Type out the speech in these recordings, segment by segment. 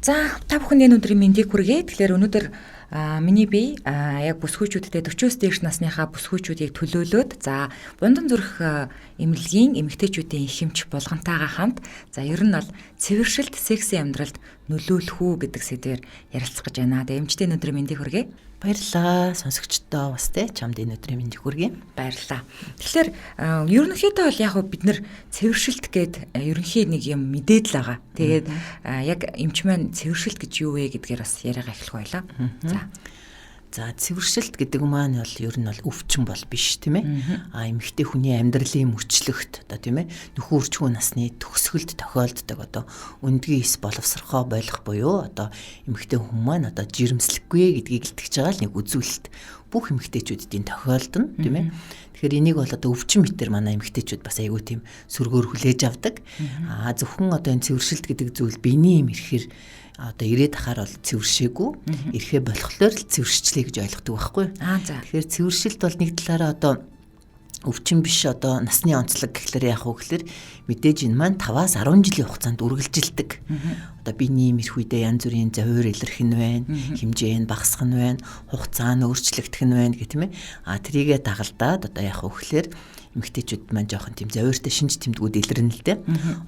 За та бүхэнд энэ өдрийн мэндийг хүргэе. Тэгэхээр өнөөдөр миний бие яг бүсгүйчүүдтэй 40-с дээш насныхаа бүсгүйчүүдийг төлөөлөөд за Бундан зүрх эмнэлгийн эмэгтэйчүүдийн их эмч булгантайгаа хамт за ер нь бол цэвэршилт секси амьдралд нөлөөлөх үү гэдэг сэдвээр ярилцах гэж байна. Тэгээ эмчтэй өдрийн мэндийг хүргэе. Баярлалаа. Сонсогчдоо бас чамд энэ өдрийн мэндийг хүргэе. Баярлалаа. Тэгэхээр ерөнхийдөө бол яг бид нэр цэвэршилт гээд ерөнхий нэг юм мэдээд л байгаа. Тэгээд яг эмч маань цэвэршилт гэж юу вэ гэдгээр бас яриагаа эхлэх байлаа. За цэвэршилт гэдэг маань бол ер нь бол өвчин бол биш тийм ээ. Эмэгтэй хүний амьдралын мөчлөгт одоо тийм ээ нөхөн үрчхүүн насны төгсгөлд тохиолддог одоо өндгийн эс боловсрохоо болох буюу одоо эмэгтэй хүн маань одоо жирэмслэхгүй гэдгийг илтгэж байгаа л нэг үзүүлэлт бүх эмэгтэйчүүдийн тохиолдно тийм ээ. Тэгэхээр энийг бол одоо өвчин мэтэр манай эмэгтэйчүүд бас айгүй тийм сөргөөр хүлээж авдаг. Зөвхөн одоо энэ цэвэршилт гэдэг зүйл биений юм ирэхээр одоо ирээд ахаар бол цэвэршээгүй ирэхэ болохоор л цэвэршчлээ гэж ойлгодог байхгүй. Тэгэхээр цэвэршилт бол нэг талаараа одоо өвчин биш одоо насны онцлог гэхлээр яах вэ гэхэлэр мэдээж энэ маань 5-аас 10 жилийн хугацаанд үргэлжилдэг. Одоо биений имерх үедээ янз бүрийн завир илэрх нь байна, хэмжээ нь багасгах нь байна, хугацаа нь өөрчлөгдөх нь байна гэх тийм ээ. Трийгээ дагалдаад одоо яах вэ гэхэлэр эмэгтэйчүүд маань жоохон тийм завиртай шинж тэмдгүүд илэрнэ л дээ.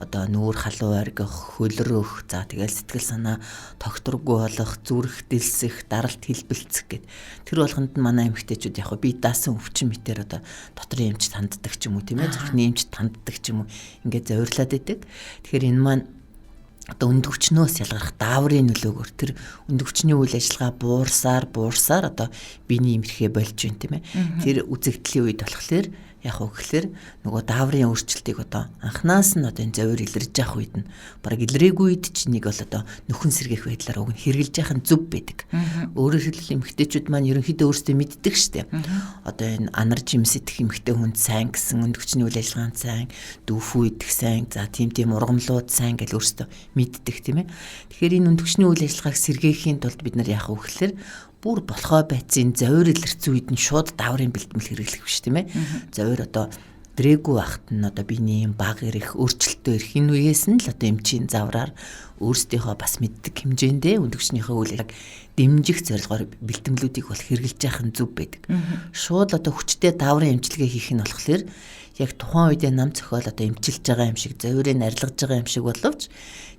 Одоо нүүр халуун аргих, хөлрөх, за тэгэл сэтгэл санаа тогтворгүй болох, зүрх дэлсэх, даралт хэлбэлцэх гэд. Тэр болгонд нь манай эмэгтэйчүүд яг бие даасан өвчин мэтэр одоо дотрын эмч танддаг ч юм уу тийм ээ, зүрхний эмч танддаг ч юм уу ингээд завирлаад идэг. Тэгэхээр энэ маань одоо өнд өвчнөөс ялгарх дааврын нөлөөгөөр тэр өнд өвчний үйл ажиллагаа буурсаар одоо биений имерхээ болж байна тийм ээ. Тэр үзэгдлийн үед болохоор яг хөглөр нөгөө дааврын өөрчлөлтийг одоо анханаас нь одоо энэ завир илэрж явах үед нь бараг илрээгүй үед ч нэг бол одоо нөхөн сэргийх байдлаар уг нь хэрглэж яхах нь зүв байдаг. Өөрөөр хэлбэл эмэгтэйчүүд маань ерөнхийдөө өөрсдөө мэддэг штеп. Одоо энэ анар жимсэдэх эмэгтэй хүнд сайн гэсэн өнд өвчний үйл ажиллагаанд сайн, дүүфүү идэх сайн, за тийм ургамлууд сайн гэж өөрсдөө мэддэг тийм ээ. Тэгэхээр энэ өнд өвчний үйл ажиллагааг сэргээхийн тулд бид нар яах вэ гэхээр бүр болохоо байцын завир илэрсэн үед нь шууд дааврын бэлтгэл хэрэглэх биш тийм ээ. Завир одоо дрэгүү ахт нь одоо биений баг ирэх өөрчлөлтөө ирэх энэ үеэс нь л одоо эмчийн завраар өөрсдийнхөө бас мэддэг хэмжээндээ өндөгчнийхөө үйлийг дэмжих зорилгоор бэлтгэлүүдийг бол хэрэглэж яах нь зөв байдаг. Шууд одоо хүчтэй дааврын эмчилгээ хийх нь болохоор яг тухайн үедээ нам цохиол одоо эмчилж байгаа юм шиг завирыг арилгаж байгаа юм шиг боловч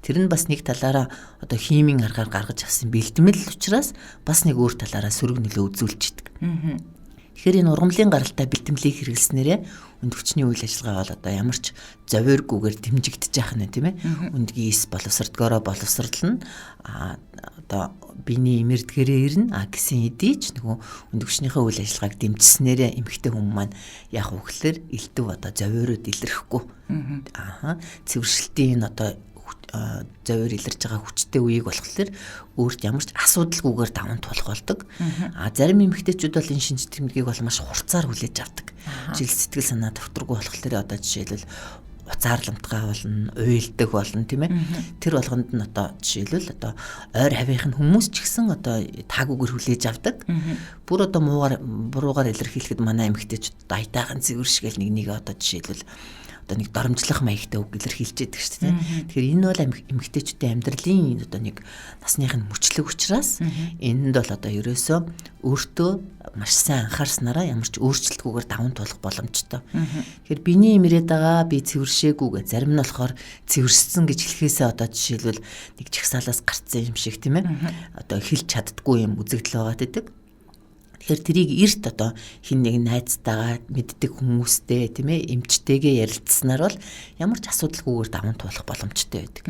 тэр нь бас нэг талаараа одоо химийн аргаар гаргаж авсан бэлтгэл учраас бас нэг өөр талаараа сөрөг нөлөө үзүүлчихдэг. Тэгэхээр энэ ургамлын гаралтай бэлтгэлийг хэрэглэснээрээ өнд өвчний үйл ажиллагаа бол одоо ямар ч зовиоргүйгээр дэмжигдэж яах нь тийм ээ. Өндгийн эс боловсрдгоороо боловсрлно. Одоо биений имэрдгэрээ ирнэ. Гэсэн хэдий ч нөгөө өнд өвчнийхээ үйл ажиллагааг дэмжснээрээ эмэгтэй хүн маань яах вэ гэхээр элдв одоо зовиорууд илэрхгүй. Цэвэршилтийн одоо завир илэрж байгаа хүчтэй үеийг болохоор өөрт ямар ч асуудалгүйгээр даван тулах болдог. Зарим эмэгтэйчүүд бол энэ шинж тэмдгийг бол маш хурцаар хүлээж авдаг. Жил сэтгэл санаа тогтворгүй болохоор одоо жишээлбэл уцаарламтгай болно, уйлдаг болно тийм ээ. Тэр болгонд нь одоо жишээлбэл одоо ойр хавийнх нь хүмүүс ч гэсэн одоо таагүйгээр хүлээж авдаг. Бүр одоо буруугаар илэрхийлэхэд манай эмэгтэйчүүд аятайхан цэвэршгээл нэг одоо жишээлбэл нэг доромжлох маягтай үг илэрхийлж яадаг шүү дээ. Тэгэхээр энэ бол эмэгтэйчүүдийн амьдралын одоо нэг насных нь мөчлөг учраас энэнд бол одоо ерөөсөө өөртөө маш сайн анхаарснараа ямар ч өөрчлөлтгүйгээр даван туулах боломжтой. Тэгэхээр биений имрээд байгаа би цэвэршээгүйгээ зарим нь болохоор цэвэрссэн гэж хэлэхээсээ одоо жишээлбэл нэг чагсаалаас гарцсан юм шиг тийм ээ. Одоо хэлж чаддгүй юм үзэгдэл байгаа гэдэг. Тэгэхээр тэрийг эрт одоо хин нэг найзтайгаа мэддэг хүмүүстэй тийм ээ эмчтэйгээ ярилцсанаар бол ямар ч асуудалгүйгээр даван туулах боломжтой байдаг.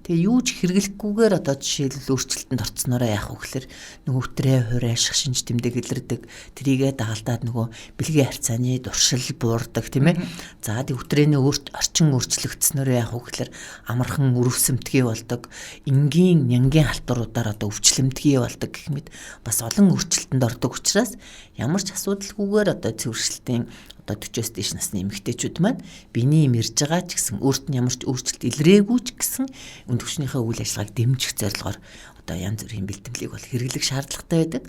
Тэгээ юу ч хэрэглэхгүйгээр одоо жишээлбэл өөрчлөлтөнд орцсноороо яах вэ гэхээр нөгөө өтрээ хурааших шинж тэмдэг илэрдэг. Тэрийгээ дагалдаад нөгөө бэлгийн харьцааны дуршил буурдаг тийм ээ. За тэг өтрээний орчин өөрчлөгдснөөрөө яах вэ гэхээр амархан өрөвсөмтгий болдог. Энгийн нянгийн халтуруудаар одоо өвчлөмтгий болдог гэх мэт бас олон өөрчлөлтөнд ордог учраас ямар ч асуудалгүйгээр одоо цэвэршилтийн одоо 40-с дээш насны эмэгтэйчүүд маань биений юм ирж байгаа ч гэсэн өөрт нь ямар ч өөрчлөлт илрээгүй ч гэсэн өнд өвчнийхээ үйл ажиллагааг дэмжих зорилгоор одоо янз бүрийн бэлтгэлийг бол хэрэглэх шаардлагатай байдаг.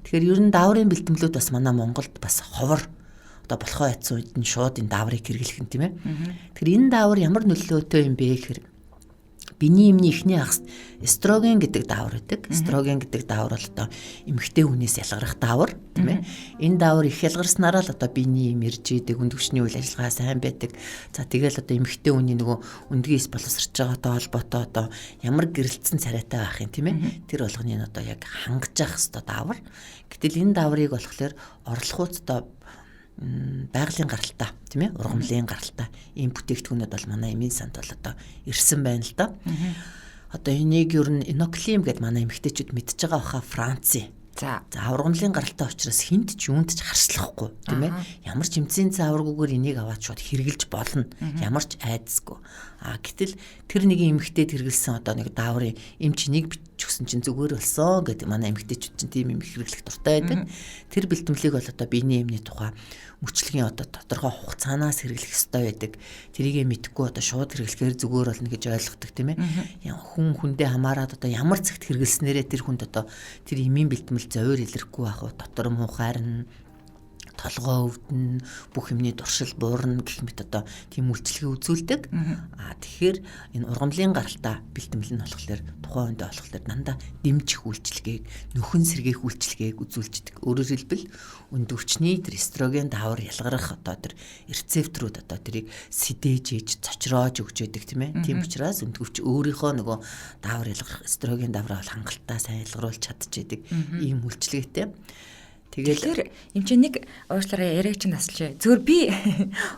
Тэгэхээр ер нь дааврын бэлтгэлүүд бас манай Монголд бас ховор одоо болохоо ятсан үед нь шууд энэ дааврыг хэрэглэх юм тийм ээ. Тэгэхээр энэ даавар ямар нөлөөтэй юм бэ гэхээр биений эмний эхний хагас эстроген гэдэг даавар байдаг. Эстроген гэдэг даавар бол одоо эмэгтэй хүнээс ялгарах даавар, тийм ээ. Энэ даавар их ялгарснараа л одоо биений эм ирж идэг, үнд өвчний үйл ажиллагаа сайн байдаг. За тэгэл одоо эмэгтэй хүний нөгөө өндгийс боловсрч байгаатай холбоотой одоо ямар гэрэлтсэн царайтай байх юм, тийм ээ. Тэр болгоныг одоо яг хангаж явах хэрэгтэй даавар. Гэтэл энэ дааврыг болохоор орлохуйц одоо байгалийн гаралтай, тийм ээ, ургамлын гаралтай ийм бүтээгдэхүүнүүд бол манай эмийн санд бол одоо ирсэн байна л да. Одоо энийг ер нь иноклим гэдээ манай эмэгтэйчүүд мэдж байгаа баха, Францын. За ургамлын гаралтай учраас хинт ч юунд ч харслахгүй, тийм ээ. Ямар ч эмзийн зааваргүйгээр энийг аваад шууд хэрглэж болно. Ямар ч айдасгүй. Гэтэл тэр нэг эмэгтэйд хэргэлсэн одоо нэг дааврын эм чинийг бичсэн чинь зүгээр болсон гэдэг манай эмэгтэйчүүд чинь тийм юм хэрэглэх дуртай байдаг. Тэр бэлтгэлийг бол одоо биений эмний тухай мөчлөгийн одоо тодорхой хугацаанаас хэрэглэх ёстой байдаг. Тэрийгэ мэдхгүй одоо шууд хэрэглэхээр зүгээр болно гэж ойлгодог, тийм ээ. Хүн хүндээ хамаарат одоо ямар цагт хэрэглэснээрээ тэр хүнд одоо тэр эмийн бэлтгэл зовир илэрхгүй байх уу, дотор муухайр нь, толгой өвдөн, бүх юмний дуршил буурна гэх мэт одоо тийм үйлчлэгээ үзүүлдэг. Тэгэхээр энэ ургамлын гаралтай бэлтгэл нь болохоор тухайн үедээ болохоор дандаа дэмжих үйлчлэгийг, нөхөн сэргээх үйлчлэгийг үзүүлждэг. Өөрөөр хэлбэл үнд өвчний тэр эстроген даавар ялгарах одоо тэр рецепторууд одоо тэрийг сэдэж ээж цочроож өгч яадаг, тийм ээ. Тийм учраас үнд өвч өөрийнхөө нөгөө даавар ялгарах эстроген даавраа бол хангалттай сайн ялгаруулж чадчихэдэг ийм үйлчлэгээтэй. Тэгэхээр юм чи нэг уушлаараа яриаг чинь насалж. Зөвхөн би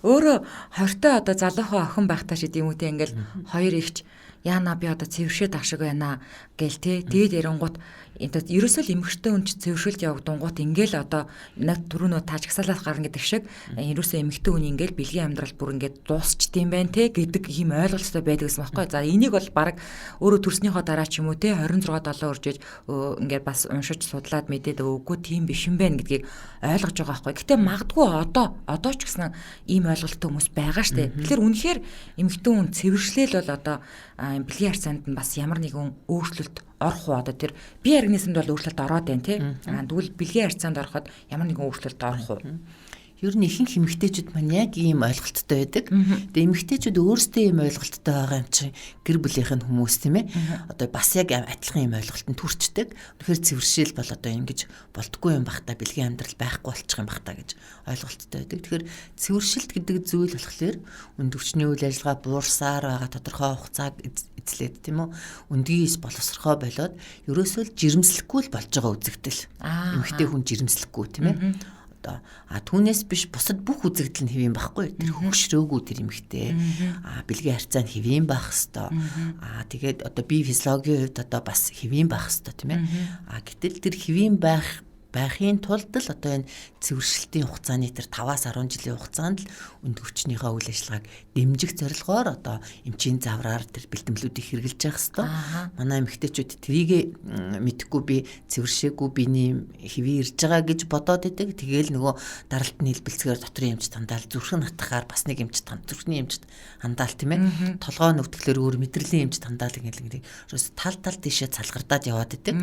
өөрөө 20-той одоо залуухан охин байхдаа ч гэдэм үү те ингээл хоёр ихч яана би одоо цэвэршээд ах шиг байна гэл те. Тэгээд ярингууд ерөөсөө л эмгэгтэй хүн ч цэвэршүүлж явагдангууд ингээл одоо нэг түрүүнөө таажгсалаас гарна гэдэг шиг ерөөсөө эмгэгтэй хүн ингээл бэлгийн амьдрал бүр ингээд дуусчт юм байна те гэдэг ийм ойлголттой байдаг гэсэн байхгүй. За энийг бол баг өөрөө төрснийхөө дараа ч юм уу те 26 7 үржиж ингээд бас уншиж судлаад мэдээд үгүй тийм биш юм байна гэдгийг ойлгож байгаа байхгүй. Гэтэ магадгүй одоо ч гэсэн ийм ойлголттой хүмүүс байгаа штэ. Тэгэхээр үнэхээр эмгэгтэй хүн цэвэршлэл бол одоо бэлгийн харьцаанд нь бас ямар нэгэн өөрчлөлт орох уу, одоо тэр бие организмд бол өөрчлөлт ороод байна тий. Тэгвэл бэлгийн харьцаанд ороход ямар нэгэн өөрчлөлт орох уу? Ер нь ихэнх эмэгтэйчүүд маань яг ийм ойлголттой байдаг. Тэгээ эмэгтэйчүүд өөрсдөө ийм ойлголттой байгаа юм чинь гэр бүлийнх нь хүмүүс, тийм ээ. Одоо бас яг адилхан ийм ойлголтод төрчдөг. Тэгэхээр цэвэршил бол одоо ингэж болдгоо юм бах та, бэлгийн амьдрал байхгүй болчих юм бах та гэж ойлголттой байдаг. Тэгэхээр цэвэршилт гэдэг зүйл болохоор үнд өвчний үйл ажиллагаа буурсаар байгаа тодорхой хугацааг эзлээд, тийм үү. Үндгийс боловсрохоо болоод ерөөсөө л жирэмслэхгүй л болж байгаа үзэгдэл. Эмэгтэй хүн жирэмслэхгүй, тийм ээ. Түүнээс биш бусад бүх үзэгдэл нь хэвэн байхгүй. Тэр хөгшрөөгүй тэр эмэгтэй. Бэлгийн харьцаа нь хэвэн байх хэвээр. Тэгээд одоо бие физиологийн хувьд одоо бас хэвэн байх хэвээр, тийм ээ. Гэтэл тэр хэвэн байхын тулд л одоо энэ цэвэршилтийн хугацааны тэр 5-10 жилийн хугацаанд л үнд өвчнийхөө үйл ажиллагааг дэмжих зорилгоор одоо эмчийн завраар тэр бэлтгэлүүдийг хэрэгжилж явах хэвээр. Манай эмэгтэйчүүд тэрийг мэдхгүй би цэвэршээгүй биений хэвэн ирж байгаа гэж бодоод идэг. Тэгээл нөгөө даралтны хэлбэлцгээр дотрын эмч тандаал, зүрхэн натахаар бас нэг эмч зүрхний эмч тандаал, тийм ээ. Толгой нүвтгэлээр өөр мэдрэлийн эмч тандаал гэх тал тийшээ цалгардаад яваад идэг.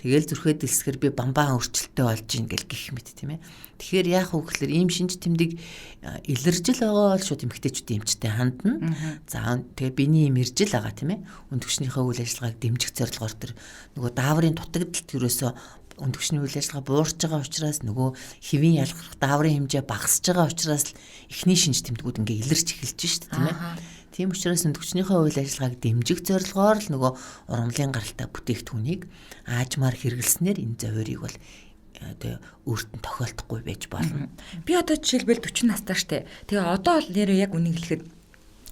Тэгээл зүрхээ дэлсгэр би бамбаа өөрчлөлттэй болж ийн гэл гэх мэт, тийм ээ. Тэгэхээр яах вэ гэхээр ийм шинж тэмдэг илэржил байгаа бол шууд эмэгтэйчүүдийн эмчтэй хандна. За тэгээ биений эм иржил байгаа, тийм ээ. Үнд өвчнийхөө үйл ажиллагааг дэмжих зорилгоор тэр нөгөө дааврын дутагдалт ерөөсөө үнд өвчний үйл ажиллагаа буурч байгаа учраас нөгөө хэвийн ялгарх дааврын хэмжээ багасж байгаа учраас л эхний шинж тэмдгүүд ингээ илэрч эхэлж шít, тийм ээ. Тийм учраас үнд өвчнийхөө үйл ажиллагааг дэмжих зорилгоор л нөгөө ургамлын гаралтай бүтээгдэхүүнийг аажмаар хэрэглэснээр энэ зовирыг бол тэгээ өөрт нь тохиолдохгүй байж болно. Би одоо жишээлбэл 40 настай штэ. Тэгээ одоо л нэрээ яг үнийг хэлэхэд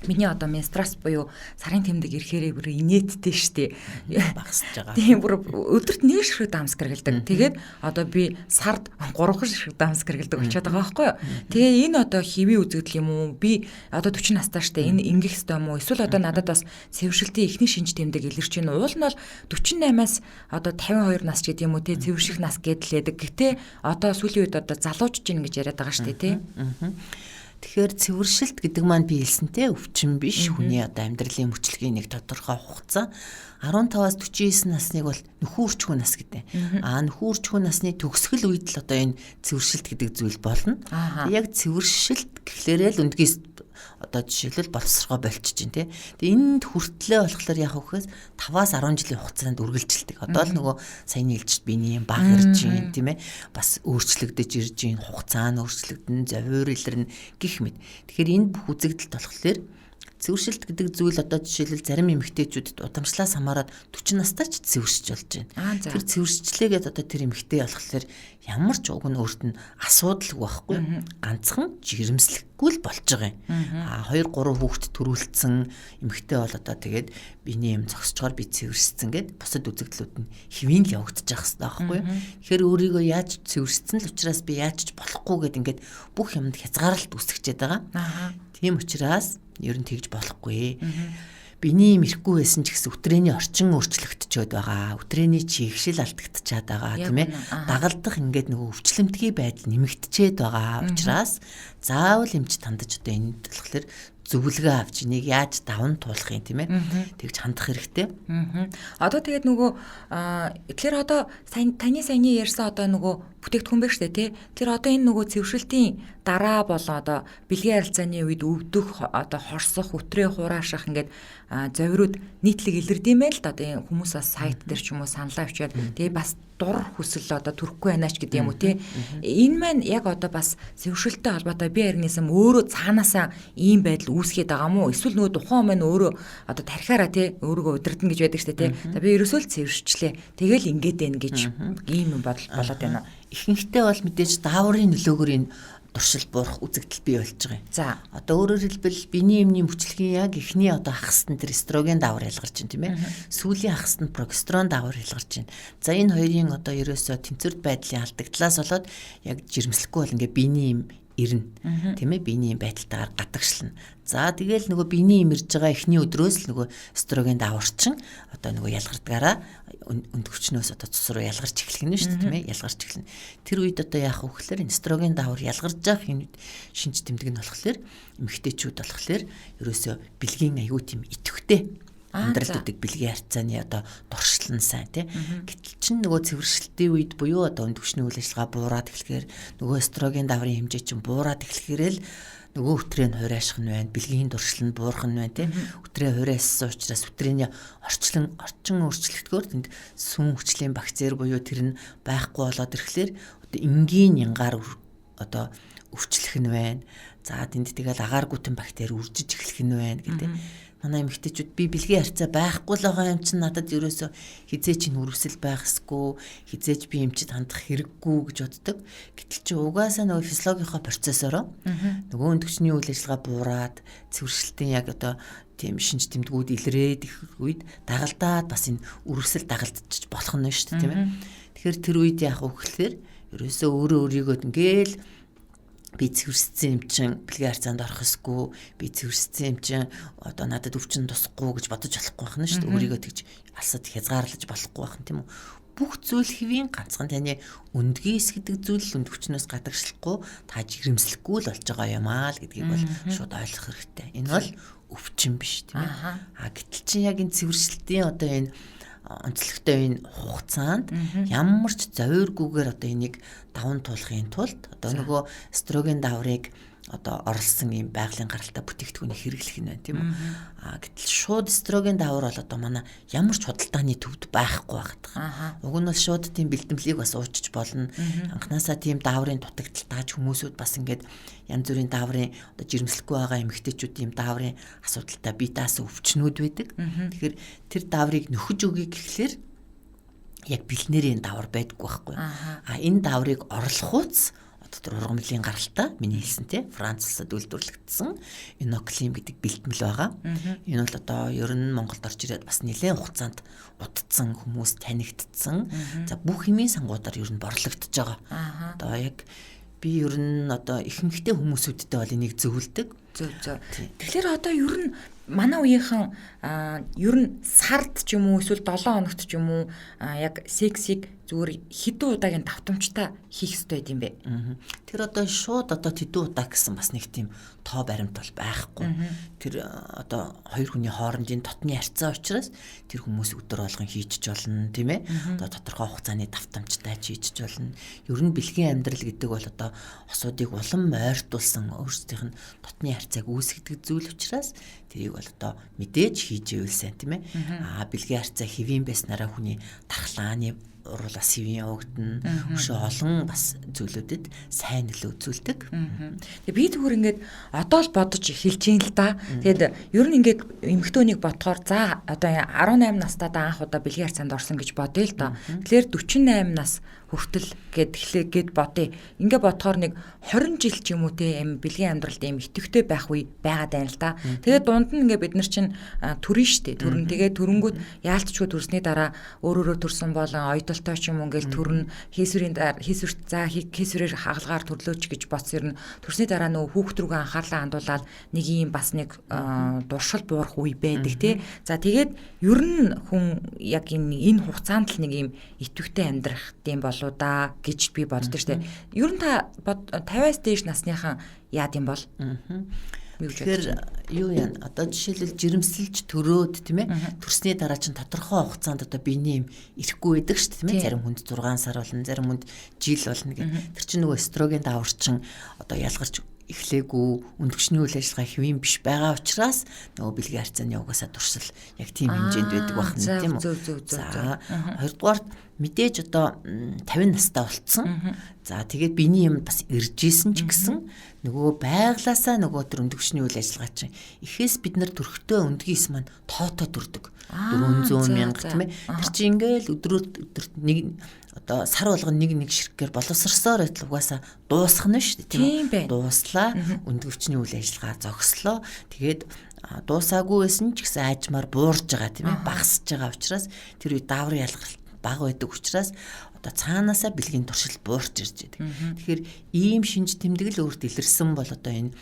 миний одоо менструац буюу сарын тэмдэг ирэхээрээ бүр инээдтэй штэ. Багасж байгаа. Тийм бүр өдөрт нэг ширхэг дамс гэргэлдэг. Тэгээд одоо би сард 3 ширхэг дамс гэргэлдэг болчиход байгаа байхгүй юу? Тэгээ энэ одоо хэвийн үзэгдэл юм уу? Би одоо 40 настай штэ. Энэ ингэх ёстой юм уу? Эсвэл одоо надад бас цэвэршилтийн эхний шинж тэмдэг илэрч байна. Уул нь бол 48-аас одоо 52 нас ч гэдэг юм уу те цэвэрших нас гэдэлээдэг. Гэтэ одоо сүүлийн үед одоо залуучж гин гэж яриад байгаа штэ тий. Тэгэхээр цэвэршилт гэдэг маань би хэлсэнтэй өвчин биш. Хүний одоо амьдралын мөчлөгийн нэг тодорхой хугацаа 15-аас 49 насныг бол нөхөрчхүү нас гэдэг. Нөхөрчхүү насны төгсгөл үед л одоо энэ цэвэршилт гэдэг зүйл болно. Яг цэвэршилт гэхлээрээ л үндгээс одоо жишээлбэл боловсрогоо болчихж байна тий. Тэгээ энд хүртлээ болохоор яах вэ гэхээр 5-10 жилийн хугацаанд үргэлжилдэг. Одоо л нөгөө сайн нийлжт биений баг ирж байна тийм ээ. Бас өөрчлөгдөж ирж байна. Хугацаа нь өөрчлөгдөн, завир илэрнэ гэх мэт. Тэгэхээр энэ бүх үзэгдэлт болохоор цэвэршилт гэдэг зүйл одоо жишээлбэл зарим эмэгтэйчүүдэд удамшлаас хамаарат 40 настай ч цэвэршиж болж байна. Тэр цэвэршчлээгээд одоо тэр эмэгтэй болохоор ямар ч уг нь өөрт нь асуудалгүй байхгүй. Ганцхан жирэмслэхгүй л болж байгаа юм. 2-3 хүүхэд төрүүлсэн эмэгтэй бол одоо тэгээд биений юм зогсчоор би цэвэрссэн гэд бусад үзэгдлүүд нь хэвийн л явагдаж байгаа хэрэгтэй байхгүй. Тэгэхээр өөрийгөө яаж цэвэрссэн л учраас би яаж ч болохгүй гэд ингээд бүх юмд хязгаарлалт үүсгэж байгаа. Тийм учраас ер нь тэгж болохгүй. Биений мэрхгүй байсан ч гэсэн өтрээний орчин өөрчлөгдөж байгаа. Өтрээний чигшил алдагдчихад байгаа тийм ээ. Дагалдах ингээд нөгөө өвчлөмтгий байдал нэмэгдчихэд байгаа учраас заавал эмч тандаж одоо энд болохоор зөвлөгөө авч энийг яаж даван туулах юм тийм ээ. Тэгж хандах хэрэгтэй. Одоо тэгээд нөгөө тэгэхээр одоо таны саяны ярьсан одоо нөгөө бүтээгдэхүүн байх штэ тий. Тэр одоо энэ нөгөө цэвэршилтийн дараа болоо одоо бэлгийн харилцааны үед өвдөх одоо хорсох, өтрээ хураашах ингээд завирууд нийтлэг илэрдэм байл л да. Одоо хүмүүс бас сайт дээр ч юм уу саналаа авчиад тэгээ бас дур хүсэл одоо төрөхгүй байнаач гэдэг юм уу тий. Энэ маань яг одоо бас цэвэршилттэй холбоотой бие организм өөрөө цаанаасаа ийм байдал үүсгээд байгаа мó эсвэл нөгөө тухайн маань өөрөө одоо тархиараа тий өөрийгөө удирдна гэж байдаг штэ тий. За би ерөөсөө л цэвэршчлээ. Тэгэл ингээд байна гэж ийм бодол болоод байна. Ихэнхдээ бол мэдээж дааврын нөлөөгөөр энэ туршил буурах үзэгдэл бий болж байгаа юм. За одоо өөрөөр хэлбэл биений эмний мөчлөгийн яг эхний одоо хагасд нь тэр эстроген даавар ялгарч байна тийм ээ. Сүүлийн хагасд нь прогестерон даавар ялгарч байна. За энэ хоёрын одоо ерөөсөө тэнцвэрт байдлын алдагдлаас болоод яг жирэмслэхгүй бол ингээ биений эм ирнэ. Тийм ээ биений байдалтайгаар гадагшлна. За тэгэл нөгөө биений имэрж байгаа эхний өдрөөс л нөгөө эстроген дааварчин одоо нөгөө ялгардгаараа өнд хүчнөөс одоо цус руу ялгарч эхлэх нь шүү дээ тийм ээ ялгарч эхэлнэ. Тэр үед одоо яах вэ гэхээр эстроген даавар ялгарж байгаа хин шинж тэмдэг нь болохоор эмэгтэйчүүд болохоор ерөөсөө бэлгийн аюу тийм идэвхтэй амьдралддаг бэлгийн харьцааны одоо дуршлан сайн тий. Гэтэл чинь нөгөө цэвэршилтийн үед буюу одоо өнд хүчний үйл ажиллагаа буураад эхлэхээр нөгөө эстроген дааврын хэмжээ чинь буураад эхлэхээр л нөгөө өтрээ нь хураашх нь байна, бэлгийн дуршил нь буурах нь байна тий. Өтрээ хураассан учраас өтрээний орчин өөрчлөлтгөөр тэнд сүн хүчлийн бактери буюу тэр нь байхгүй болоод ирэхлээр одоо энгийн янгаар одоо өвчлөх нь байна. За тэнд тэгэл агааргүйтэн бактери үржиж эхлэх нь байна гэдэг. Манай эмэгтэйчүүд би бэлгийн харьцаа байхгүй л байгаа юм чинь надад ерөөсө хизээч ин үрвсэл байхсгүй хизээч би эмчид хандах хэрэггүй гэж боддог. Гэтэл чи угаасаа нөгөө физиологийнхоо процессороо нөгөө өнд хүчний үйл ажиллагаа буураад цэвэршилтийн яг одоо тийм шинж тэмдгүүд илрээд их үед дагалдаад бас энэ үрвсэл дагалдчих болох нь шүү дээ тийм ээ. Тэгэхээр тэр үед яах вэ гэхээр ерөөсө өөрийгөө ингээл би цэвэрссэн юм чин бэлгийн харьцаанд орох эсгүй би цэвэрссэн юм чин одоо надад өвчин тусахгүй гэж бодож болохгүй байна шүү дээ. Өөрийгөө тэгж алсад хязгаарлаж болохгүй байна тийм үү. Бүх зүйл хэвийн ганцхан таны өндгийс гэдэг зүйл өнд хүчнөөс гадагшлахгүй та жирэмслэхгүй л болж байгаа юм аа л гэдгийг бол шууд ойлгох хэрэгтэй. Энэ бол өвчин биш тийм ээ. Гэтэл чинь яг энэ цэвэршилтийн одоо энэ онцлогтой энэ хугацаанд ямар ч зовиргүйгээр одоо энийг даван туулахын тулд одоо нөгөө эстроген дааврыг одоо орлсон юм байгалийн гаралтай бүтээгдэхүүнийг хэрэглэх нь байна тийм үү. Гэтэл шууд эстроген даавар бол одоо манай ямар ч худалдааны төвд байхгүй байгаа. Уг нь бол шууд тийм бэлтгэлийг бас уучиж болно. Анханасаа тийм дааврын дутагдал тааж хүмүүсүүд бас ингээд янз бүрийн дааврын одоо жирэмслэхгүй байгаа эмэгтэйчүүд тийм дааврын асуудалтай бие даасан өвчнүүд байдаг. Тэгэхээр тэр дааврыг нөхөж өгье гэхлээр яг бэлнэрийн даавар байдаггүй байхгүй. Энэ дааврыг орлохуйц тэр ургамлын гаралтай миний хэлсэн тий Франц улсад үйлдвэрлэгдсэн иноклим гэдэг бэлтгэл байгаа. Энэ бол одоо ер нь Монголд орж ирээд бас нэлээд хугацаанд удцсан хүмүүс танигдсан. За бүх хэмийн сангуудаар ер нь борлогдож байгаа. Одоо яг би ер нь одоо ихэнхдээ хүмүүсүүдтэй бол энийг зөвлөдөг. Тэгэхээр одоо ер нь манай үеийнхэн ер нь сард ч юм уу эсвэл 7 хоногт ч юм уу яг сексийг зүгээр хэдэн удаагийн давтамжтай хийх ёстой гэдэм бэ? Тэр одоо шууд хэдэн удаа гэсэн бас нэг тийм тоо баримт бол байхгүй. Тэр одоо хоёр хүний хоорондын дотны харьцаа учраас тэр хүмүүс өдөр болгон хийж ч болно, тийм ээ. Одоо тодорхой хугацааны давтамжтай хийж ч болно. Ер нь бэлгийн амьдрал гэдэг бол одоо осуудыг улам ойртуулсан өөрсдийнх нь дотны харьцааг үүсгэдэг зүйл учраас тэрийг бол одоо мэдээж хийж ивэл сайн, тийм ээ. Бэлгийн харьцаа хэвийн байснараа хүний дархлааны уруулаас хэвийн явагдана. Өшөө олон бас зүйлүүдэд сайн нөлөө үзүүлдэг. Тэгээ би зүгээр ингээд одоо л бодож эхэлж юм л да. Тэгээд ер нь ингээд эмэгтэйнийг бодохоор за одоо 18 настаа анх удаа бэлгийн харьцаанд орсон гэж бодъё л доо. Тэгэхээр 48 нас хүртэл гэд бодъё. Ингээ бодохоор нэг 20 жил ч юм уу те бэлгийн амьдралд юм итэвхтэй байх үе байгаад байна л да. Тэгээд дунд нь ингээ бид нар чинь төрөн штэ. Төрөн тэгээд төрөнгүүд яалтчгүй төрсний дараа өөрөөрөө төрсөн болон оюуталтай ч юм уу ингээл төрн хийсвэрээр хагалгаар төрлөөч гэж бодсон юм. Төрсний дараа нөгөө хүүхд рүүгээ анхаарлаа хандуулаад нэг юм бас нэг дуршил буурах үе байдаг те. За тэгээд ер нь хүн яг энэ хугацаанд л нэг юм итэвхтэй амьдрах гэм болоо да гэж би боддоо штэ. Ер нь та 50-аас дээш насныхан яад юм бол? Тэгэхээр юу яа одоо жишээлбэл жирэмсэлж төрөөд тийм ээ төрсний дараа чинь тодорхой хугацаанд одоо биений юм ирэхгүй байдаг шүү дээ тийм ээ зарим хүнд 6 сар болно зарим хүнд жил болно гэх. Тэр чинь нөгөө эстроген даварчин одоо ялгарч эхлээгүй өндөгчний үйл ажиллагаа хэвийн биш байгаа учраас нөгөө бэлгийн харьцааны угаасаа дурсал яг тийм хэмжээнд байдаг байх нь тийм үү. За хоёрдугаар мэдээж одоо 50 настай болцсон. За тэгээд биений юм бас иржсэн ч гэсэн нөгөө байглаасаа нөгөө төр өндөгчний үйл ажиллагаа чинь эхээс бид нар төрхтөө өндгийс маань тоотоо төрдөг. 400 мянга тийм ээ. Тэр чинь ингээл өдрөд нэг одоо сар болгон нэг ширхгээр боловсрсоор байтал угаасаа дуусах нь шүү дээ тийм ээ. Дууслаа өндгөвчний үйл ажиллагаа зогслоо. Тэгээд дуусаагүй байсан ч гэсэн аажмаар буурж байгаа тийм ээ. Багасж байгаа учраас тэр үе дааврын ялгарт бага байдаг учраас одоо цаанаасаа бэлгийн туршил буурч ирж байдаг. Тэгэхээр ийм шинж тэмдэг л өөрт илэрсэн бол одоо энэ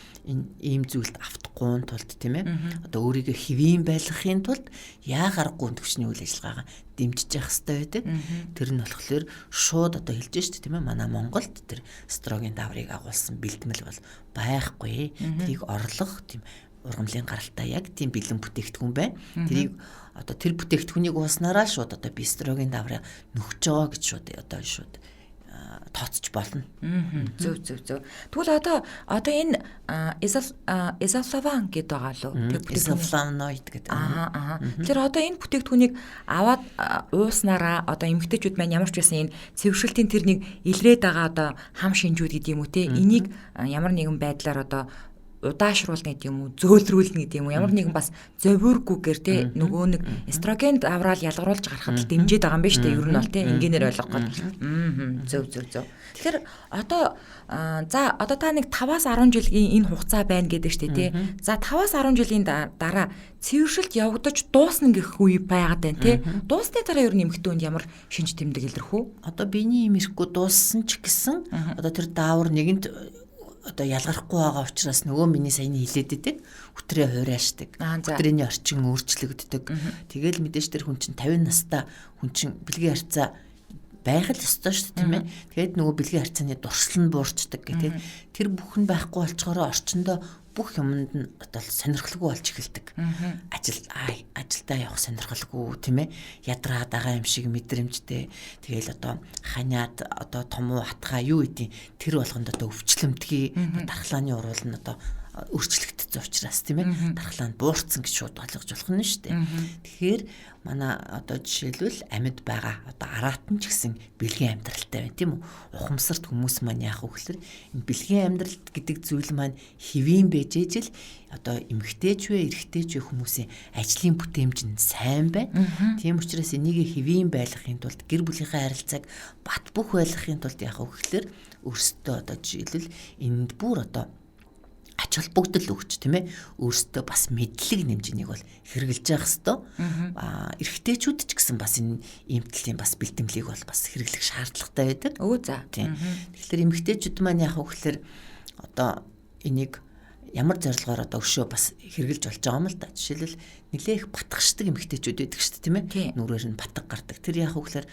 ийм зүйлд автахгүй тулд тийм ээ. Одоо өөрийгөө хэвийн байлгахын тулд яагаргүй өндөгчний үйл ажиллагаагаа дэмжиж явах хэрэгтэй байдаг. Тэр нь болохоор шууд одоо хэлж штэ тийм ээ. Манай Монголд тэр эстроген даврыг агуулсан бэлтгэл бол байхгүй. Тэрийг орлох тийм ургамлын гаралтай яг тийм бэлэн бүтээгдэхүүн байна. Тэрийг одоо тэр бүтээгдэхүүнийг ууснараа шууд одоо эстроген давраа нөхөж байгаа гэж шууд тооцож болно. Зөв. Тэгвэл одоо энэ изофлаван гэдэг байгаа лу. Изофлавоноид гэдэг. Тэгэхээр одоо энэ бүтээгдэхүүнийг аваад ууснараа одоо эмэгтэйчүүд маань ямар ч байсан энэ цэвэршилтийн тэр нэг илрээд байгаа одоо хам шинжүүд гэдэг юм уу те. Энийг ямар нэгэн байдлаар одоо удаашруулна гэдэг юм уу, зөөлрүүлнэ гэдэг юм уу, ямар нэгэн бас зовиургүйгээр те нөгөө нэг эстроген давраал ялгаруулж гарахад л дэмжиж байгаа юм байна шүү дээ. Ер нь бол те ингээр ойлгохгүй. Зөв. Тэгэхээр одоо одоо та нэг 5-аас 10 жилийн энэ хугацаа байна гэдэг шүү дээ те. За 5-аас 10 жилийн дараа цэвэршилт явагдаж дуусна гэх үе байгаад байна те. Дуусны дараа ер нь эмэгтэйнд ямар шинж тэмдэг илэрх үү? Одоо биений юм ирэхгүй дууссан ч гэсэн одоо тэр даавар нэгэнт одоо ялгархгүй байгаа учраас нөгөө миний саяны хилээд идэг хүтрээ хуурайшдаг. Хүтрээний орчин өөрчлөгддөг. Тэгэл мэдээж тэр хүн чинь 50 настай хүн чинь бэлгийн харьцаа байх л ёстой шүү дээ тийм ээ. Тэгээд нөгөө бэлгийн харьцааны дурсал нь буурчдаг гэх тийм. Тэр бүхэн байхгүй болчгороо орчиндөө бүх юмд нь одоо сонирхолгүй болж эхэлдэг. Ажилдаа явах сонирхолгүй тийм ээ. Ядраад байгаа юм шиг мэдрэмжтэй. Тэгээл одоо ханиад одоо том уу хатгаа юу гэдэг тэр болгонд одоо өвчлөмтгий дархлааны уруул нь одоо өөрчлөгдсөн учраас тийм ээ. Дархлаа нь буурсан гэж шууд ойлгож болох нь шүү дээ. Тэгэхээр манай одоо жишээлбэл амьд байгаа одоо араатан ч гэсэн бэлгийн амьдралтай байна тийм үү. Ухамсарт хүмүүс маань яах вэ гэхээр энэ бэлгийн амьдрал гэдэг зүйл маань хэвийн байж ижил одоо эмгтээч вэ эрэгтэйч вэ хүмүүсийн ажлын бүтээмж нь сайн байна. Тийм учраас энийг хэвийн байлгахын тулд гэр бүлийнхээ харилцааг бат бөх байлгахын тулд яах вэ гэхээр өөрсдөө одоо жишээлбэл энд бүр одоо ач холбогдол өгч тийм ээ өөрсдөө бас мэдлэг нэмжнийг бол хэрэгжилж явах хэвээр эрэгтэйчүүд ч гэсэн бас энэ иймтлэлийн бас бэлтгэлийг бол бас хэрэглэх шаардлагатай байдаг. Өө за. Тийм. Тэгэхээр эмэгтэйчүүд маань яах вэ гэхээр одоо энийг ямар зорилгоор одоо өшөө бас хэрглэж болж байгаа юм л да. Жишээлбэл нэлээх батгшдаг эмэгтэйчүүд байдаг шүү дээ, тийм ээ. Нүрээр нь батг гардаг. Тэр яах вэ гэхээр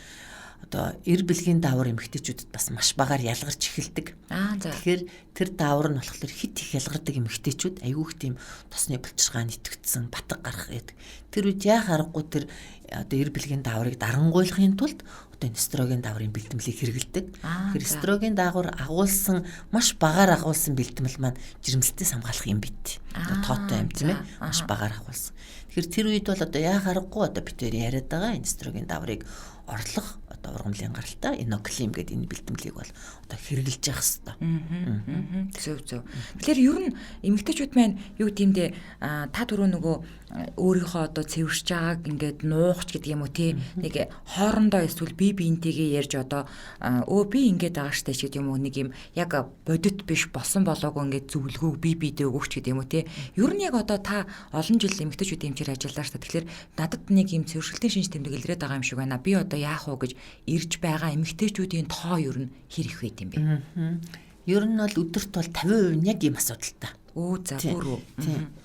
одоо эр бэлгийн даавар эмэгтэйчүүдэд бас маш багаар ялгарч эхэлдэг. Тэгэхээр тэр даавар нь болохоор хит их ялгардаг эмэгтэйчүүд айгүйх тийм тосны булчиргаа нэтгдсэн батг гарах гэдэг. Тэр үед яах аргагүй тэр одоо эр бэлгийн дааврыг дарангуйлахын тулд одоо эстроген дааврын бэлтгэлийг хэрэгэлдэг. Тэр эстроген даавар агуулсан маш багаар агуулсан бэлтгэл маань жирэмслэлтээс хамгаалах юм бит. Одоо тоотой юм тийм ээ. Маш багаар агуулсан. Тэгэхээр тэр үед бол одоо яах аргагүй одоо бид хоёр яриад байгаа эстроген дааврыг орлох одоо ургамлын гаралтай иноклим гэдэг энэ бэлтгэлийг бол одоо хэрэгжилж явах хэрэгтэй. Зөв. Тэгэхээр ер нь эмэгтэйчүүд маань юу гэмдэ та түрүү нөгөө өөрийнхөө одоо цэвэрч байгааг ингээд нуугч гэдэг юм уу тий нэг хоорондоо эсвэл бие биентэйгээ ярьж одоо би ингээд байгаа штэ ч гэдэг юм уу нэг юм яг бодит биш болсон болоогүй ингээд зөвлөгөө бие биедээ өгөөч гэдэг юм уу тий ер нь яг одоо та олон жил эмэгтэйчүүдийн хэмжээр ажиллаа штэ тэгэхээр надад нэг юм цэвэршилтийн шинж тэмдэг илрээд байгаа юм шиг байна би одоо яах вэ гэж ирж байгаа эмэгтэйчүүдийн тоо ер нь хэр их байд юм бэ? Ер нь бол өдөрт бол 50% яг ийм асуудалтай. За бүр үү.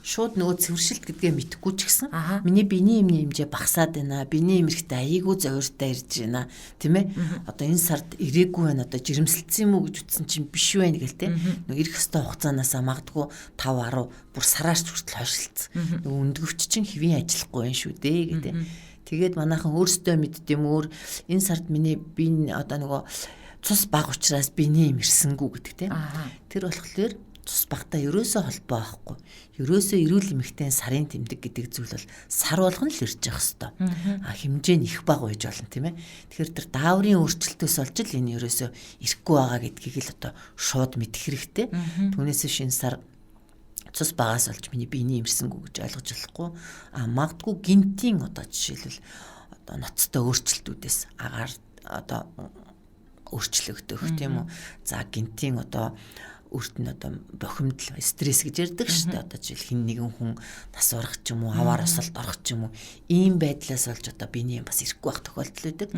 Шууд нөгөө цэвэршилт гэдгээ мэдхгүй ч гэсэн миний биений эмний хэмжээ багасаад байна. Биений эмэрхтэй аяйгуу зовиртой ирж байна. Тийм ээ. Одоо энэ сард ирээгүй байна. Одоо жирэмсэлцсэн юм уу гэж утсан чинь биш байна гэл те. Нөгөө ирэх ёстой хугацаанаасаа магадгүй 5 10 бүр сараарч хүртэл хойшлцсан. Нөгөө өндгөвч чинь хэвийн ажиллахгүй байх шүү дээ гэдэг. Тэгээд манайхан өөрсдөө мэддэм өөр энэ сард миний бие одоо нөгөө цус баг учраас биений юм ирсэнгүү гэдэг те. Тэр болохоор цус багтаа ерөөсөө холбоо байхгүй. Ерөөсөө эрүүл эмэгтэй сарын тэмдэг гэдэг зүйл бол сар болгон л ирж явах хэвээр. Хэмжээ нь их бага байж болно тийм ээ. Тэгэхээр тэр дааврын өөрчлөлтөөс олж л энэ ерөөсөө ирэхгүй байгаа гэдгийг л одоо шууд мэдэх хэрэгтэй. Түүнээс шинэ сар цус багаас олж миний биений имэрсэнгүү гэж ойлгож болохгүй. Магадгүй гинтийн одоо жишээлбэл одоо ноцтой өөрчлөлтүүдээс агаар одоо өөрчлөгдөх тийм үү. За гинтийн одоо өөрт нь одоо бохимдол стресс гэж ярьдаг шүү дээ. Одоо жишээл хин нэгэн хүн нас урах ч юм уу, аваар осолд орох ч юм уу, ийм байдлаас олж одоо биений бас ирэхгүй байх тохиолдол байдаг.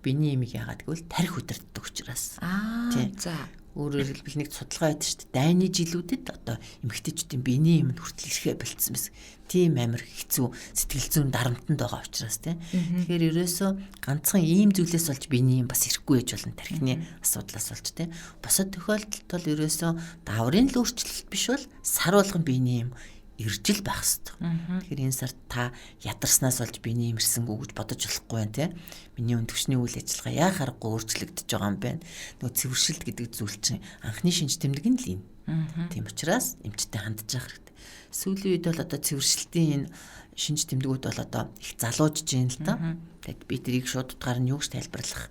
Биений имийг яагаад гэвэл тарих удирддаг учраас. За өөрөөр хэлбэл нэг судалгаа байдаг шүү дээ. Дайны жилүүдэд одоо эмэгтэйчүүдийн биений им хүртэл ирэхэ болцсон байсан. Тийм амар хэцүү сэтгэл зүйн дарамтанд байгаа учраас тийм. Тэгэхээр ерөөсөө ганцхан ийм зүйлээс болж биений им бас ирэхгүй байж болно. Тархины асуудлаас болж тийм. Босод тохиолдолд бол ерөөсөө дааврын л өөрчлөлт биш бол сар болгон биений им иржил байх хэвээр. Тэгэхээр энэ сард та ядарснаас болж биений имэрсэнгүү гэж бодож болохгүй байна тийм. Миний өндөгчний үйл ажиллагаа яа харахгүй өөрчлөгдөж байгаа юм байна. Нөгөө цэвэршилт гэдэг зүйл чинь анхны шинж тэмдэг нь л юм. Тийм учраас эмчтэй хандж явах хэрэгтэй. Сүүлийн үед бол одоо цэвэршилтийн энэ шинж тэмдгүүд бол одоо их залуужж байна л да. Тэгэд би тэрийг шууд утгаар нь юу гэж тайлбарлах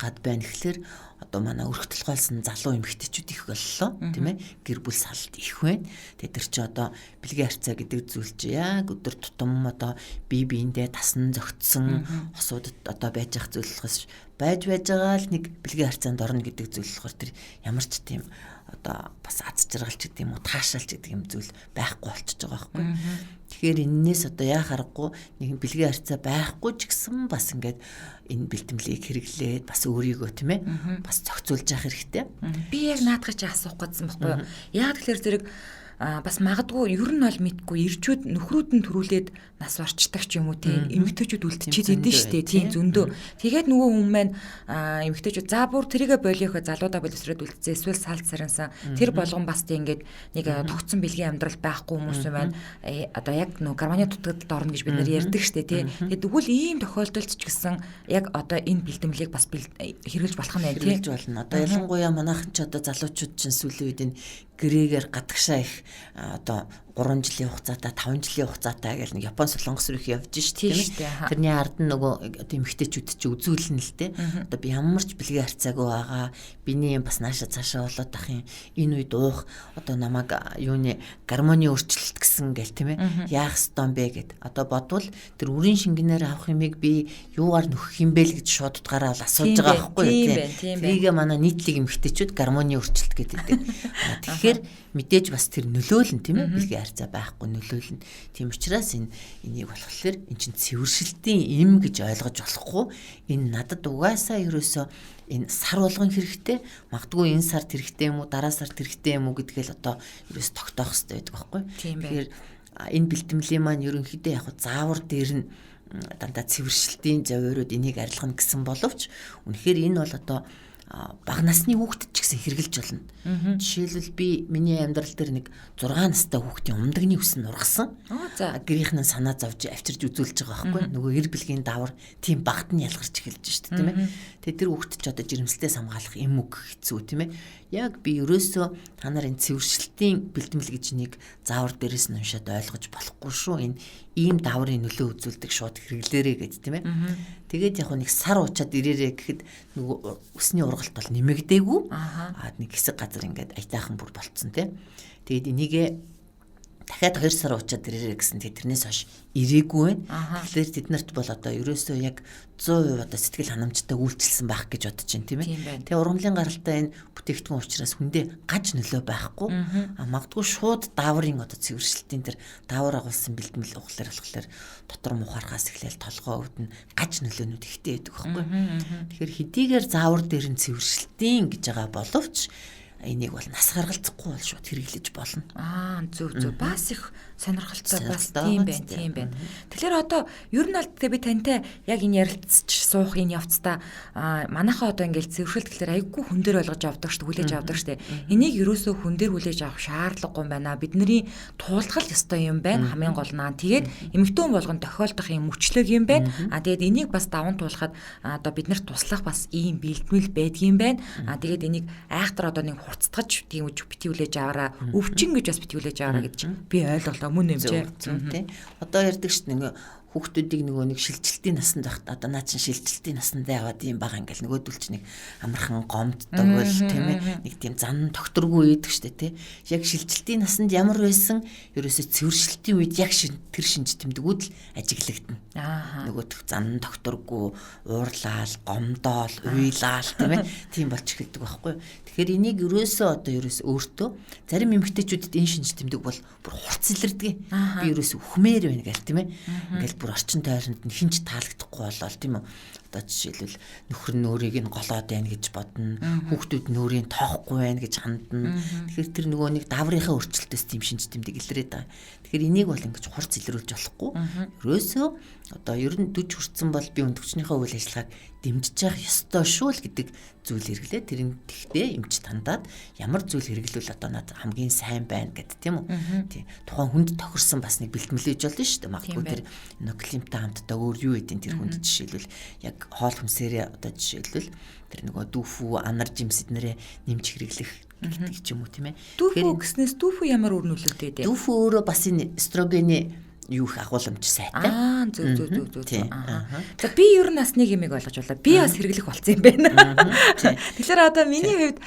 гад байна гэхэлэр одоо манай өрх толгойлсон залуу эмэгтэйчүүд их боллоо тийм ээ гэр бүл салт их байна. Тэгээд тэр чи одоо бэлгийн харьцаа гэдэг зүйл чи яг өдөр тутам одоо бие биендээ тасн зөгтсөн хосуудад одоо байж ах зүйл болохоос байж байгаа л нэг бэлгийн харьцаанд орно гэдэг зүйл болохоор тэр ямар ч тийм одоо бас аз жаргалч гэдэг юм уу таашаалч гэдэг юм зүйл байхгүй болчихж байгаа байхгүй. Тэгэхээр энээс одоо яа харахгүй нэг бэлгийн харьцаа байхгүй ч гэсэн бас ингээд энэ бэлтгэлийг хэрэглээд бас өөрийгөө тийм ээ бас зохицуулж явах хэрэгтэй. Би яг наадах чи асуух гэсэн байхгүй юу? Яг тэгэхээр зэрэг бас магадгүй ер нь бол мэдгүй ирчүүд нөхрүүд нь төрүүлээд нас орчдаг ч юм уу тийм эмэгтэйчүүд үлдчихэд идэв штэ тийм зөндөө. Тэгээд нөгөө хүн маань эмэгтэйчүүд за бүр тэрийгэ болиохоо залуудаа боловсроод үлдсэн эсвэл салт сарансан тэр болгон бас тийм ингээд нэг тогтсон бэлгийн амьдрал байхгүй хүмүүс маань одоо яг нөгөө гарманы дутагдалд орно гэж бид нэр ярьдаг штэ тийм. Тэгээд тэгвэл ийм тохиолдолд ч гэсэн яг одоо энэ бэлтгэлийг бас хэрэгжилж болох нь байна тийм. Хэрэгжилж болно. Одоо ялангуяа манайхан ч одоо залуучууд чинь сүүлийн үед энэ гэрээгээр гадагшаа их одоо 3 жилийн хугацаатай 5 жилийн хугацаатай гэж нэг Япон солонгос руу их явж штеп тийм ээ. Тэрний ард нь нөгөө одоо эмэгтэйчүүд чи үзүүлнэ л дээ. Одоо би ямар ч бэлгийн харьцаагүй байгаа. Биний юм бас нааша цаашаа болоод ах юм. Энэ үед уух одоо намайг юуны гормоны өөрчлөлт гэсэн гэл тийм ээ. Яах ёстой бэ гэд. Одоо бодвол тэр үрийн шингэнээр авах юмыг би юугаар нөхөх юм бэ л гэж шууд утгаараа асууж байгаа байхгүй тийм. Тэрийг манай нийтлэг эмэгтэйчүүд гормоны өөрчлөлт гэдэг. Тэгэхээр мэдээж бас тэр нөлөөлн тийм ээ бэлгийн харьцаа байхгүй нөлөөлнө. Тийм учраас энийг болохоор эн чинь цэвэршилтийн эм гэж ойлгож болохгүй. Энэ надад угаасаа ерөөсөө энэ сар болгон хэрэгтэй, магадгүй энэ сард хэрэгтэй юм уу, дараа сард хэрэгтэй юм уу гэдгээл одоо ерөөс тогтоох хэрэгтэй байдаг байхгүй. Тэгэхээр энэ бэлтгэмлийн маань ерөнхийдөө яг заавар дээр нь дандаа цэвэршилтийн завьрууд энийг арилгана гэсэн боловч үнэхээр энэ бол одоо бага насны хүүхдэд ч гэсэн хэрглэж болно. Жишээлбэл би миний амьдрал дээр нэг 6 настай хүүхдийн умдагны ус нь ургасан. Гэрийнхэн санаа зовж авчирж үзүүлж байгаа байхгүй. Нөгөө эр бэлгийн даавар тийм багт нь ялгарч эхэлж шүү дээ, тийм ээ. Тэгээ тэр хүүхд ч одоо жирэмслээс хамгаалах эм үг хэцүү, тийм ээ. Яг би ерөөсөө та нарын цэвэршилтийн бэлтгэл гэж нэг заавар дээрээс нь уншаад ойлгож болохгүй шүү. Энэ ийм дааврын нөлөө үзүүлдэг шууд хэрэглээрээ гэж, тийм ээ. Тэгээд яг нэг сар уучаад ирээрээ гэхэд нөгөө өсний ургалт бол нэмэгдээгүй. Нэг хэсэг газар ингээд аятайхан бүр болцсон, тийм. Тэгээд энийгээ дахиад 2 сар уучаад ирээрээ гэсэн тэрнээс хойш ирээгүй байна. Тэгэхээр тэд нарт бол одоо ерөөсөө яг 100% одоо сэтгэл ханамжтай үйлчилсэн байх гэж бодож байна, тийм ээ. Тэгээ ургамлын гаралтай энэ бүтээгдэхүүн учраас хүндээ гаж нөлөө байхгүй. Магадгүй шууд дааврын одоо цэвэршилтийн тэр даавар агуулсан бэлтгэл болохоор дотор мухархаас эхлээл толгоо өвдөн гаж нөлөөнүүд ихтэй байдаг байхгүй. Тэгэхээр хэдийгээр заавар дээр нь цэвэршилтийн гэж байгаа боловч энийг бол нас гаргалцахгүй бол шууд хэрэглэж болно. Зөв. Бас их сонирхолтой бас тийм байна. Тэгэхээр одоо ер нь аль би тантай яг энэ ярилцж суух энэ явцдаа манайхаа одоо ингээл цэвэршилт гэхээр айгүй хүн дээр ойлгож авдаг шүү, хүлээж авдаг шүү. Энийг ерөөсөө хүн дээр хүлээж авах шаардлагагүй байна. Бидний туулах ёстой юм байна. Хамгийн гол нь тэгээд эмэгтэй хүн болгон тохиолдох юм мөчлөг юм байна. Тэгээд энийг бас даван туулахад одоо биднэрт туслах бас ийм бэлтгэл байдгийм байна. Тэгээд энийг айхтар одоо нэг хуцтгаж тийм үж битүүлээж аваараа, өвчин гэж бас битүүлээж аваараа гэж би ойлголоо мөн юм чи. Тий. Одоо ярьдаг шүү дээ хүүхдүүдийг нөгөө нэг шилжилтийн насанд байхад одоо наа чин шилжилтийн насанд яваад юм байгаа ингээл нөгөөдөл чи нэг амархан гомддог бол тийм ээ нэг тийм зан докторгүй ийдэг штэ тий. Яг шилжилтийн насанд ямар байсан ерөөсөө цэвэршилтийн үед яг тэр шинж тэмдгүүд л ажиглагдана. Нөгөөх зан докторгүй уурлаал, гомдоол, уйлаал тийм ээ тийм болж эхэлдэг байхгүй. Тэгэхээр энийг ерөөсөө өөртөө зарим эмэгтэйчүүдэд энэ шинж тэмдэг бол бүр хурц илэрдэг. Би ерөөсөө өхмээр байна гэл тийм ээ. Ингээл бүр орчин тойронд нь хинч таалагдахгүй болол тийм үү. Одоо жишээлбэл нөхөр нь өөрийг нь голоод байна гэж бодно. Хүүхдүүд нь өөрийг тоохгүй байна гэж хандна. Тэгэхээр тэр нөгөө нэг даврынхаа өөрчлөлтөөс тийм шинж тэмдэг илрээд байгаа. Тэгэхээр энийг бол ингэж хурц илрүүлж болохгүй. Ерөөсөө одоо ер нь 40 хүрсэн бол би өндөгчнийхөө үйл ажиллагааг дэмжиж явах ёстой шүү л гэдэг зүйл хэрэглээ. Тэрэн тэгтээ эмч тандаад ямар зүйл хэрэглүүл одоо над хамгийн сайн байна гэдэг тийм үү. Тийм. Тухайн хүнд тохирсон бас нэг бэлтгэлж болно шүү дээ. Магадгүй тэр климттэй хамтдаа өөр юу эдийн тэр хүнд жишээлбэл яг хоол хүнсээрээ одоо жишээлбэл тэр нөгөө дүүфүү, анар жимс эднэрээ нэмж хэрэглэх гэдэг ч юм уу тийм ээ. Дүүфүү гэснээс дүүфүү ямар үр нөлөөтэй дээ? Дүүфүү өөрөө бас энэ эстрогены юу их агуулмж сайтай. Зөв. За би ер нь бас нэг юмыг ойлгож байна. Би бас хэрэглэх болсон юм байна. Тэгэхээр одоо миний хувьд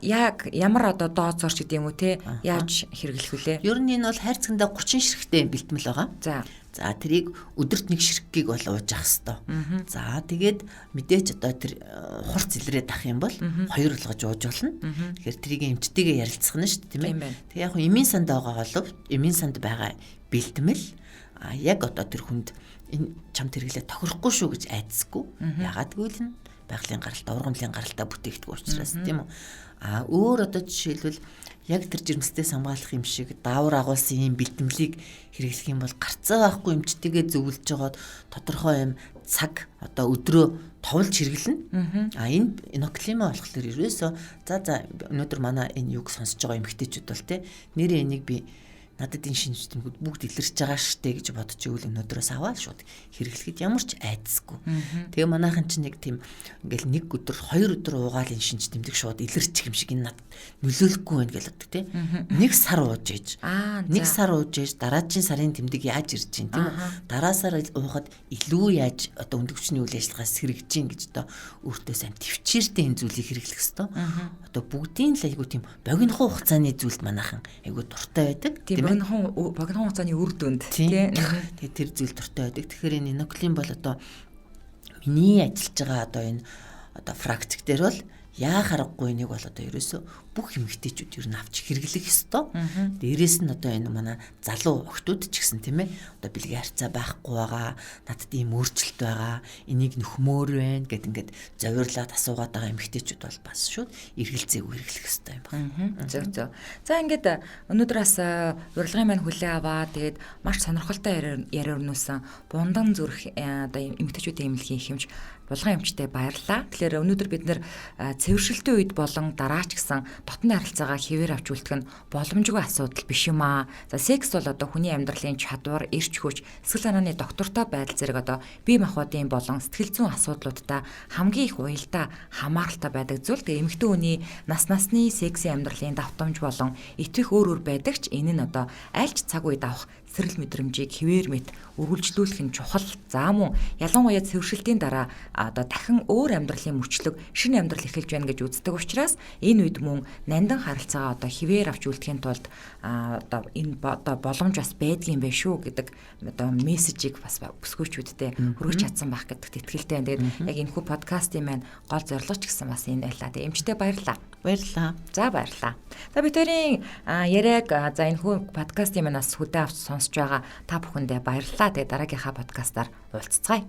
яг ямар одоо дооц орч гэдэг юм уу те яаж хэрэглэх вүлээ? Ер нь энэ бол хайрцагтаа 30 ширхтээ бэлтгэл байгаа. За тэрийг өдөрт нэг ширхгийг бол ууж ах хэвээр. За тэгээд мэдээч одоо тэр хурц илрээд ах юм бол 2 болгож ууж болно. Тэгэхээр тэрийг эмчтэйгээ ярилцах нь шүү дээ тийм ээ. Тэг яг эмийн санд байгаа болов эмийн санд байгаа бэлтгэл яг одоо тэр хүнд энэ чамд хэрэглээ тохирохгүй шүү гэж айдсгүй. Ягаад гэвэл нь байгалийн гаралтай, ургамлын гаралтай бүтээгдэхүүн учраас тийм үү. Өөр одоо жишээлбэл яг тэр жирэмслээс хамгаалах юм шиг даавар агуулсан юм бэлтгэлийг хэрэглэх юм бол гарцаа байхгүй эмчтэйгээ зөвлөж жагаад тодорхой юм цаг одоо өдрөө товлж хэрэглэнэ. Энэ иноклима болохоор ерөөсөө за өнөөдөр манай энэ юг сонсож байгаа эмэгтэйчүүд бол те нэрээ энийг би надад энэ шинж тэмдгүүд бүгд илэрч байгаа штэ гэж бодож ивэл өнөөдрөөс аваад шууд хэрэглэхэд ямар ч айдасгүй. Тэгээ манайхан чинь нэг тийм ингээл нэг өдөр 2 өдөр уугаал энэ шинж тэмдэг шууд илэрч юм шиг энэ надад нөлөөлөхгүй байх гэж боддог тий. Нэг сар ууж ээж. Нэг сар ууж ээж дараагийн сарын тэмдэг яаж ирж чинь тийм үү? Дараа сар уухад илүү яаж одоо өндөгчний үйл ажиллагаас сэргэж чинь гэж одоо өөртөө сайн төвчээртэй энэ зүйлийг хэрэглэх хэвээр. Одоо бүгдийн л айгу тийм богинохон хугацааны зүйлд манайхан айгу дуртай байдаг. Богинохон хугацааны үр дүнд тий. Тэгээ тэр зүйл дуртай байдаг. Тэгэхээр энэ иноклин бол одоо миний ажиллаж байгаа одоо энэ одоо практик дээр бол яа харахгүй энийг бол одоо ерөөсө бүх эмэгтэйчүүд ер нь авч хэрэглэх ёстой. Дээрээс нь одоо энэ манай залуу охтууд ч гэсэн тийм ээ одоо бэлгийн харьцаа байхгүй байгаа, надад ийм өөрчлөлт байгаа, энийг нөхмөр байна гэд ингээд зовирлаад асуугаад байгаа эмэгтэйчүүд бол бас шууд эргэлзээг хэрэглэх ёстой юм байна. Зөв. За ингээд өнөөдөр бас урилгын маань хүлээ аваад тэгээд маш сонирхолтой яриа өрнүүлсэн Бундан зүрх одоо эмэгтэйчүүдийн эмнэлгийн хэмж булган эмчтэй баярлалаа. Тэгэхээр өнөөдөр бид нэр цэвэршилтийн үед болон дараа ч гэсэн дотны харилцаагаа хэвээр авч үлдэх нь боломжгүй асуудал биш юм аа. За секс бол одоо хүний амьдралын чадвар, эрч хүч, сэтгэл санааны доктортой байдал зэрэг одоо бие махбодын болон сэтгэл зүйн асуудлуудтай хамгийн их уялдаа хамааралтай байдаг зүйл. Тэгээ эмэгтэй хүний насны сексийн амьдралын давтамж болон итгэх өөр байдаг ч энэ нь одоо аль ч цаг үед авах сэрэл мэдрэмжийг хэвээр мэт үргэлжлүүлэх нь чухал. За мөн ялангуяа цэвэршилтийн дараа одоо дахин өөр амьдралын мөчлөг, шинэ амьдрал эхэлж байна гэж үздэг учраас энэ үед мөн нандин харилцаагаа одоо хэвээр авч үлдэхийн тулд одоо энэ одоо боломж бас байдгийн байх шүү гэдэг одоо мессежийг бас бүсгүйчүүдтэй хүргэж чадсан байх гэдэгт итгэлтэй. Тэгээд яг энэ хүү подкастын маань гол зорилго ч гэсэн бас энэ байлаа. Тэгээд эмчтэй баярлалаа. За баярлалаа. За бид хоёрын яриаг за энэ хүү подкастын маань бас хүлээ авч сонсож байгаа та бүхэндээ баярлалаа. Тэгээд дараагийнхаа подкастаар уулзцгаая.